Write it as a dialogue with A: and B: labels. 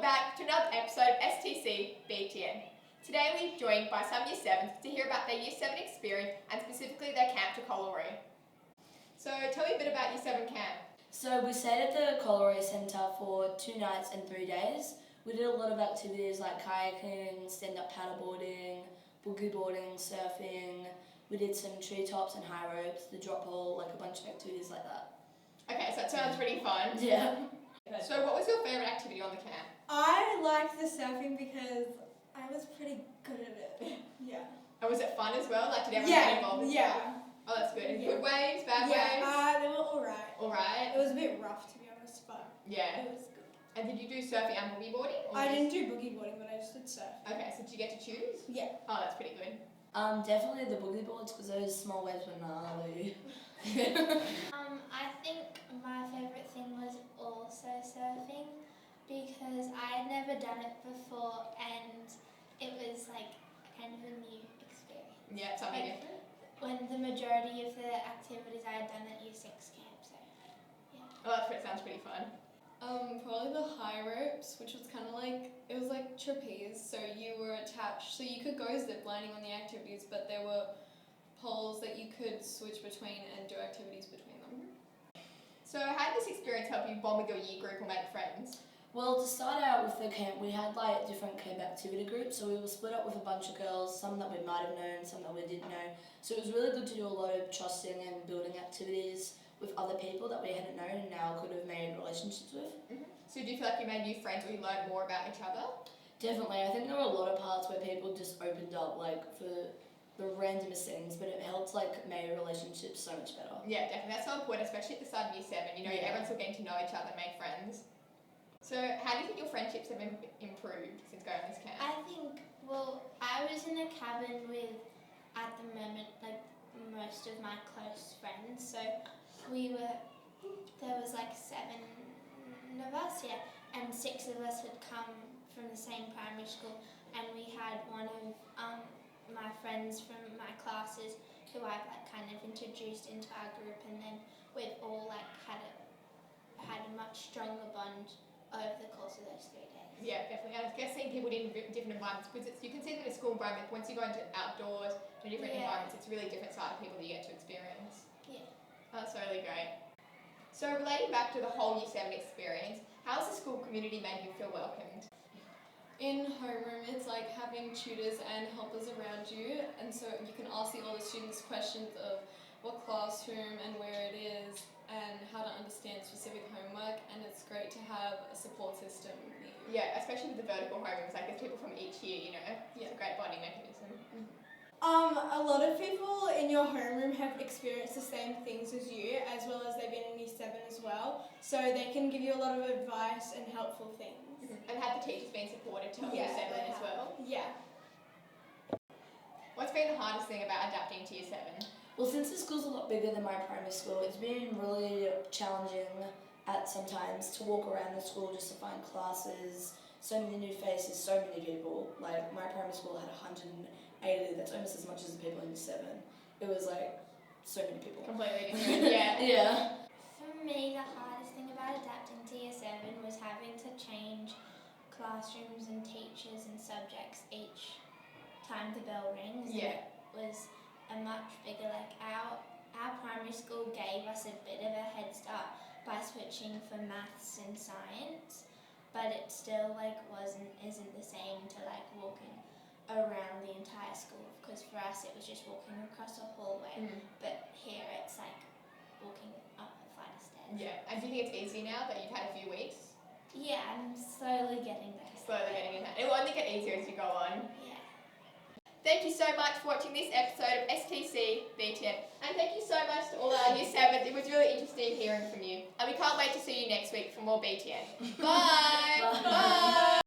A: back to another episode of STC BTN. Today we're joined by some Year 7s to hear about their Year 7 experience and specifically their camp to Collaroy. So tell me a bit about Year 7 camp.
B: So we stayed at the Collaroy Centre for 2 nights and 3 days. We did a lot of activities like kayaking, stand-up paddleboarding, boogie boarding, surfing. We did some treetops and high ropes, the drop hole, like a bunch of activities like that.
A: Okay, so that sounds pretty fun.
B: Yeah.
A: So what was your favourite activity on the camp?
C: I liked the surfing because I was pretty good at it. Yeah.
A: And was it fun as well? Like, did everyone get involved?
C: Yeah.
A: Oh, that's good.
C: Yeah.
A: Good waves, bad
C: Yeah.
A: waves?
C: They were alright.
A: Alright.
C: It was a bit rough to be honest, but
A: Yeah.
C: it was good.
A: And did you do surfing and boogie boarding?
C: I didn't do boogie boarding, but I just did surf.
A: Okay, so did you get to choose?
C: Yeah.
A: Oh, that's pretty good.
B: Definitely the boogie boards because those small waves were gnarly.
D: I think my favourite thing was also surfing because I had never done it before and it was like kind of a new experience.
A: Yeah, something
D: Like,
A: different.
D: when the majority of the activities I had done at Year 6 camp, so yeah.
A: Oh, that sounds pretty fun.
E: Probably the high ropes, which was kind of like, it was like trapeze, so you were attached, so you could go ziplining on the activities, but there were poles that you could switch between and do activities between them.
A: So how did this experience help you bond with your year group or make friends?
B: Well, to start out with the camp, we had like different camp activity groups, so we were split up with a bunch of girls, some that we might have known, some that we didn't know. So it was really good to do a lot of trusting and building activities with other people that we hadn't known and now could have made relationships with.
A: So do you feel like you made new friends or you learned more about each other?
B: Definitely, I think there were a lot of parts where people just opened up like for the randomest things, but it helped like make relationships so much better.
A: Yeah, definitely. That's so important, especially at the start of Year 7. You know,
B: Yeah.
A: everyone's still getting to know each other and make friends. So how do you think your friendships have improved since going on this camp?
D: I think, well, I was in a cabin with, at the moment, like most of my close friends, so there was like 7 of us, yeah, and 6 of us had come from the same primary school, and we had one of my friends from my classes who I've like kind of introduced into our group, and then we've all like had a much stronger bond over the course of those 3 days.
A: Yeah, definitely. I guess seeing people in different environments, because you can see that in a school environment, once you go into outdoors, to different
D: Yeah.
A: environments, it's a really different side of people that you get to experience.
D: Yeah.
A: That's really great. So relating back to the whole Year 7 experience, how has the school community made you feel welcomed?
E: In homeroom, it's like having tutors and helpers around you, and so you can ask all the students questions of what classroom and where it is and how to understand specific homework, and it's great to have a support system near you.
A: Yeah, especially with the vertical homerooms, like there's people from each year, you know. It's a great bonding mechanism.
C: A lot of people in your homeroom have experienced the same things as you, as well as they've been in Year 7 as well, so they can give you a lot of advice and helpful things.
A: And have the teachers been supportive to help you
C: Yeah,
A: settle
C: they
A: in as
C: have.
A: well?
C: Yeah.
A: What's been the hardest thing about adapting to Year 7?
B: Well, since the school's a lot bigger than my primary school, it's been really challenging at some times to walk around the school just to find classes, so many new faces, so many people. Like, my primary school had 180, that's almost as much as the people in Year 7. It was like, so many people.
A: Completely different, yeah.
B: Yeah.
D: For me, the hardest thing about adapting to Year 7 was having to change classrooms and teachers and subjects each time the bell rings.
A: Yeah.
D: And it was a much bigger, like our primary school gave us a bit of a head start by switching for maths and science, but it still like isn't the same to like walking around the entire school, because for us it was just walking across a hallway, but here it's like walking up a flight of stairs.
A: Yeah, and do you think it's easy now that you've had a few weeks?
D: Yeah, I'm slowly getting there.
A: Slowly getting in that. It will only get easier as you go on.
D: Yeah.
A: Thank you so much for watching this episode of STC BTN. And thank you so much to all our Year 7s. It was really interesting hearing from you. And we can't wait to see you next week for more BTN. Bye! Bye!